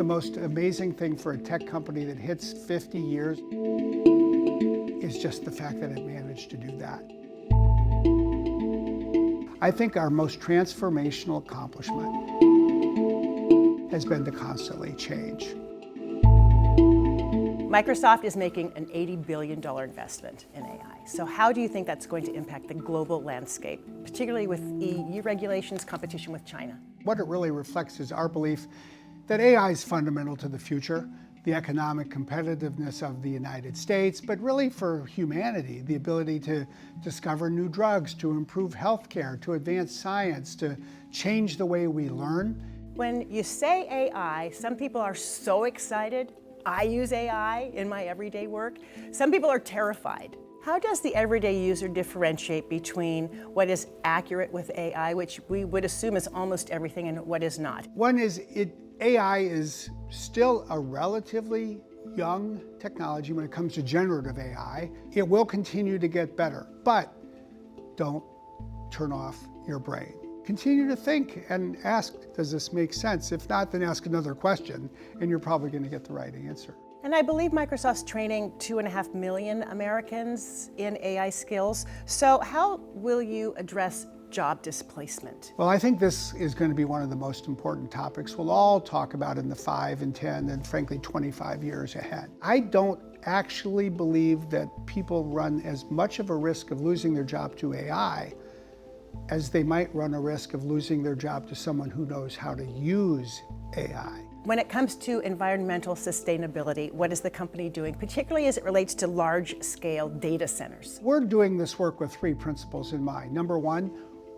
The most amazing thing for a tech company that hits 50 years is just the fact that it managed to do that. I think our most transformational accomplishment has been to constantly change. Microsoft is making an $80 billion investment in AI. So how do you think that's going to impact the global landscape, particularly with EU regulations, competition with China? What it really reflects is our belief that AI is fundamental to the future, the economic competitiveness of the United States, but really for humanity, the ability to discover new drugs, to improve healthcare, to advance science, to change the way we learn. When you say AI, some people are so excited. I use AI in my everyday work. Some people are terrified. How does the everyday user differentiate between what is accurate with AI, which we would assume is almost everything, and what is not? One is AI is still a relatively young technology when it comes to generative AI. It will continue to get better, but don't turn off your brain. Continue to think and ask, does this make sense? If not, then ask another question, and you're probably going to get the right answer. And I believe Microsoft's training 2.5 million Americans in AI skills. So how will you address job displacement? Well, I think this is going to be one of the most important topics we'll all talk about in the 5 and 10 and frankly 25 years ahead. I don't actually believe that people run as much of a risk of losing their job to AI as they might run a risk of losing their job to someone who knows how to use AI. When it comes to environmental sustainability, what is the company doing, particularly as it relates to large-scale data centers? We're doing this work with 3 principles in mind. Number 1,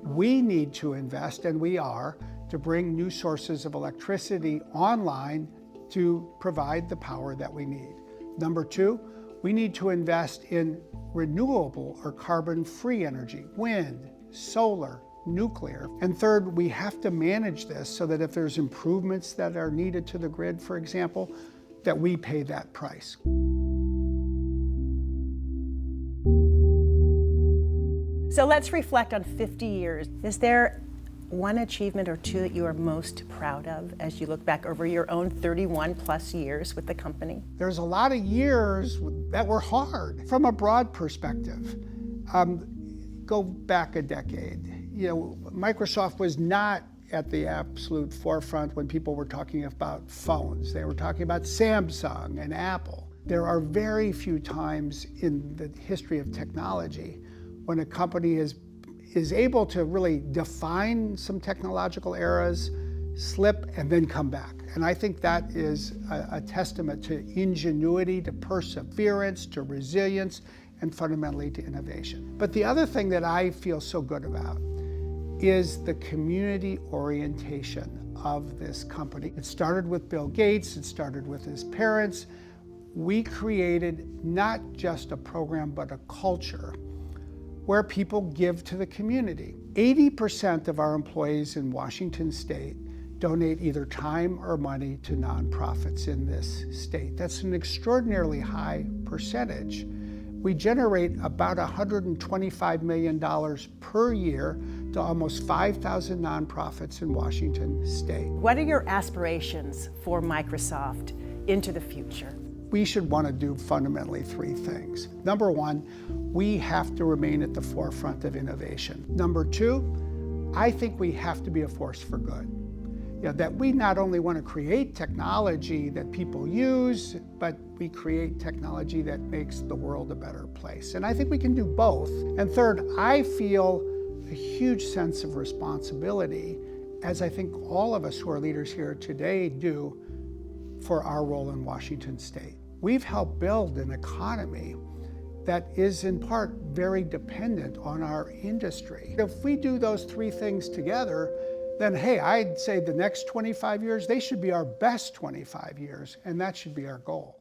we need to invest, and we are, to bring new sources of electricity online to provide the power that we need. Number 2, we need to invest in renewable or carbon-free energy, wind, solar, nuclear. And third, we have to manage this so that if there's improvements that are needed to the grid, for example, that we pay that price. So let's reflect on 50 years. Is there one achievement or 2 that you are most proud of as you look back over your own 31 plus years with the company? There's a lot of years that were hard. From a broad perspective, go back a decade. Microsoft was not at the absolute forefront when people were talking about phones. They were talking about Samsung and Apple. There are very few times in the history of technology when a company is able to really define some technological eras, slip, and then come back. And I think that is a testament to ingenuity, to perseverance, to resilience, and fundamentally to innovation. But the other thing that I feel so good about is the community orientation of this company. It started with Bill Gates, it started with his parents. We created not just a program, but a culture where people give to the community. 80% of our employees in Washington State donate either time or money to nonprofits in this state. That's an extraordinarily high percentage. We generate about $125 million per year to almost 5,000 nonprofits in Washington State. What are your aspirations for Microsoft into the future? We should want to do fundamentally 3 things. Number 1, we have to remain at the forefront of innovation. Number 2, I think we have to be a force for good. That we not only want to create technology that people use, but we create technology that makes the world a better place. And I think we can do both. And third, I feel a huge sense of responsibility, as I think all of us who are leaders here today do, for our role in Washington State. We've helped build an economy that is in part very dependent on our industry. If we do those 3 things together, then hey, I'd say the next 25 years, they should be our best 25 years, and that should be our goal.